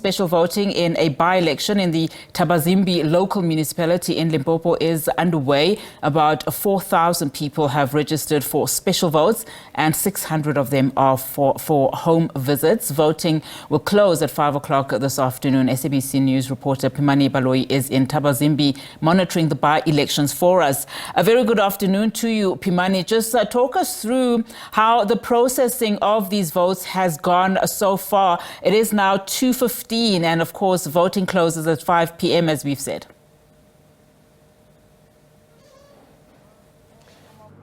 special voting in a by-election in the Thabazimbi Local Municipality in Limpopo is underway. About 4,000 people have registered for special votes and 600 of them are for home visits. Voting will close at 5 o'clock this afternoon. SABC News reporter Pimani Baloyi is in Thabazimbi monitoring the by-elections for us. A very good afternoon to you, Pimani. Just talk us through how the processing of these votes has gone so far. It is now 2:15 and of course voting closes at 5 p.m. as we've said.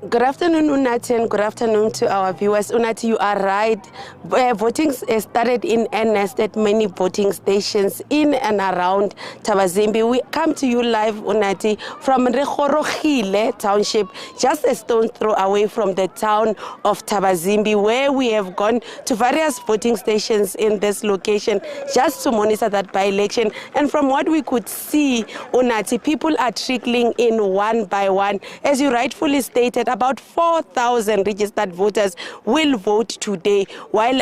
Good afternoon, Unati, and good afternoon to our viewers. Unati, you are right. Voting started in earnest at many voting stations in and around Thabazimbi. We come to you live, Unati, from Rekgorogile Township, just a stone's throw away from the town of Thabazimbi, where we have gone to various voting stations in this location just to monitor that by-election. And from what we could see, Unati, people are trickling in one by one. As you rightfully stated, about 4,000 registered voters will vote today, while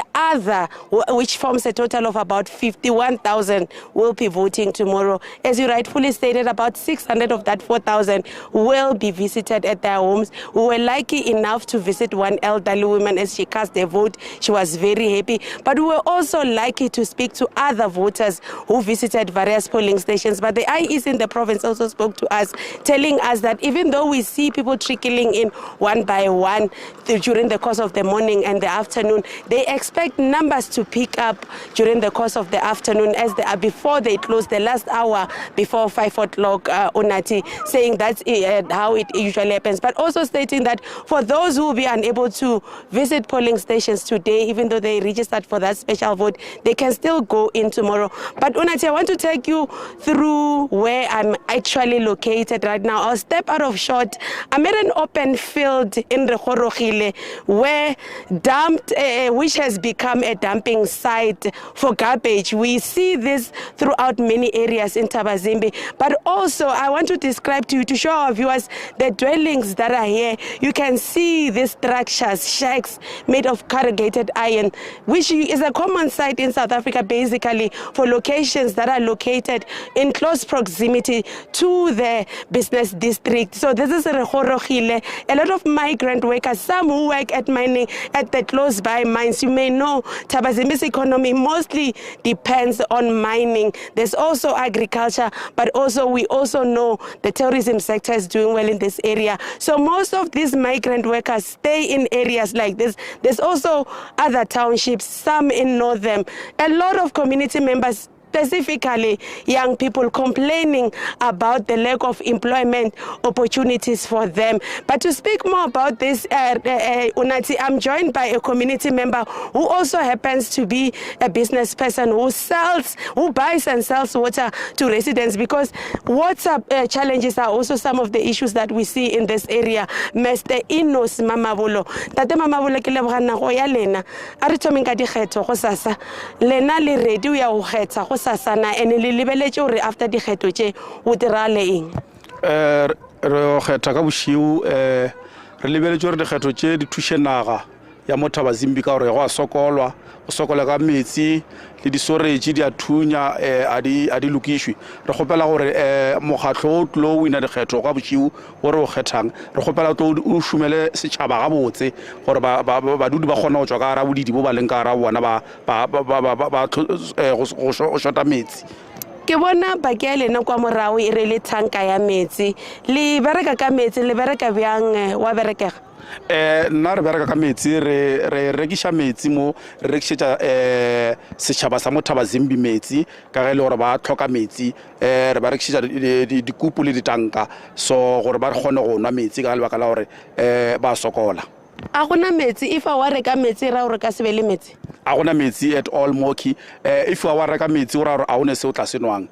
which forms a total of about 51,000, will be voting tomorrow. As you rightfully stated, about 600 of that 4,000 will be visited at their homes. We were lucky enough to visit one elderly woman as she cast their vote. She was very happy. But we were also lucky to speak to other voters who visited various polling stations. But the IEC in the province also spoke to us, telling us that even though we see people trickling in one by one during the course of the morning and the afternoon, they expect numbers to pick up during the course of the afternoon as they are before they close the last hour before 5 o'clock, Unati, saying that's how it usually happens. But also stating that for those who will be unable to visit polling stations today, even though they registered for that special vote, they can still go in tomorrow. But Unati, I want to take you through where I'm actually located right now. I'll step out of shot. I'm at an open field in Rekgorogile where which has become a dumping site for garbage. We see this throughout many areas in Thabazimbi. But also I want to describe to you, to show our viewers the dwellings that are here. You can see these structures, shacks made of corrugated iron, which is a common sight in South Africa basically for locations that are located in close proximity to the business district. So this is Rekgorogile. A lot of migrant workers, some who work at mining at the close by mines. You may know Thabazimbi's economy mostly depends on mining. There's also agriculture, but also we also know the tourism sector is doing well in this area. So most of these migrant workers stay in areas like this. There's also other townships, some in Northern. A lot of community members, specifically young people, complaining about the lack of employment opportunities for them. But to speak more about this, Unati, I'm joined by a community member who also happens to be a business person who buys and sells water to residents, because water challenges are also some of the issues that we see in this area. Mr. Inos Mamavulo, Tate Mamavulo ke leboga nako ya lena. A re thomeng ka dikgetho go sasa. Lena le ready ya go kgetha go sasana ene le lebeletse hore after dikgetho tše o dirale eng? Re kgetha ka boshiu re lebeletse hore dikgetho tše di thushe naga ya mo Thabazimbi ka hore go a sokolwa o sokola ka metsi le di storage di a thunya a di lokishwe. Re gopela gore mokgatlo o tlo wina dikgetho ka boshiu gore o kgethang, re gopela tlo o shumele setšhaba ga botse gore badudi ba gona go tswa ka ara bodidi bo ba leng ka ara bona ba go shota metsi. Ke bona bake lena kwa morago e re le thanka ya metsi. Le bereka ka metsi, le bereka bjang, wa berekega? Nna re bereka ka metsi, re rekisha metsi mo re rekisetsa setšhaba sa mo Thabazimbi metsi ka ge le gore ba tlhoka metsi. Re ba rekisetsa dikupu le ditanka so gore ba kgone go nwa metsi ka lebaka la gore ba sokola. A gona metsi, if a wa reka metsi ra gore ka se be le metsi? A gona metsi at all moki. If a wa reka metsi o ra gore a one se o tla senwang.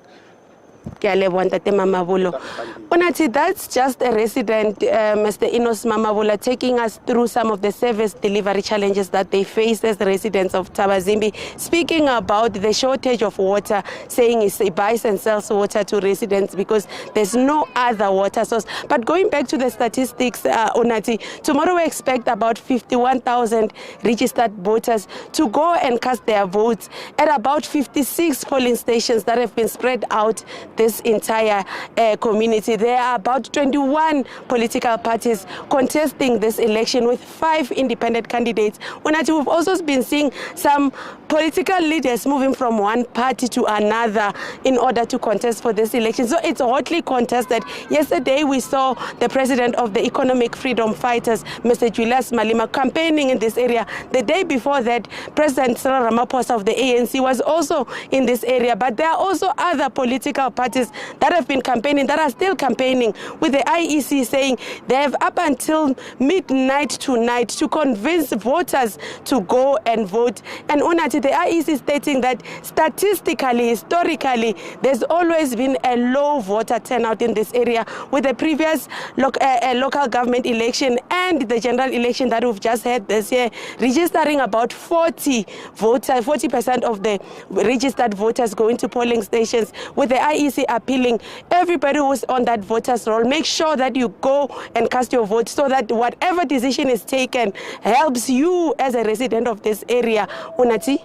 Unathi, that's just a resident, Mr. Inos Mamabula, taking us through some of the service delivery challenges that they face as the residents of Thabazimbi, speaking about the shortage of water, saying he buys and sells water to residents because there's no other water source. But going back to the statistics, Unathi, tomorrow we expect about 51,000 registered voters to go and cast their votes at about 56 polling stations that have been spread out this entire community. There are about 21 political parties contesting this election with 5 independent candidates. Unathi, we've also been seeing some political leaders moving from one party to another in order to contest for this election. So it's hotly contested. Yesterday we saw the president of the Economic Freedom Fighters, Mr. Julius Malema, campaigning in this area. The day before that, President Cyril Ramaphosa of the ANC was also in this area. But there are also other political parties that have been campaigning, that are still campaigning, with the IEC saying they have up until midnight tonight to convince voters to go and vote. And Unathi, the IEC stating that statistically, historically, there's always been a low voter turnout in this area, with the previous local government election and the general election that we've just had this year, registering about 40% of the registered voters going to polling stations, with the IEC appealing everybody who's on that voters roll, make sure that you go and cast your vote so that whatever decision is taken helps you as a resident of this area. Unathi?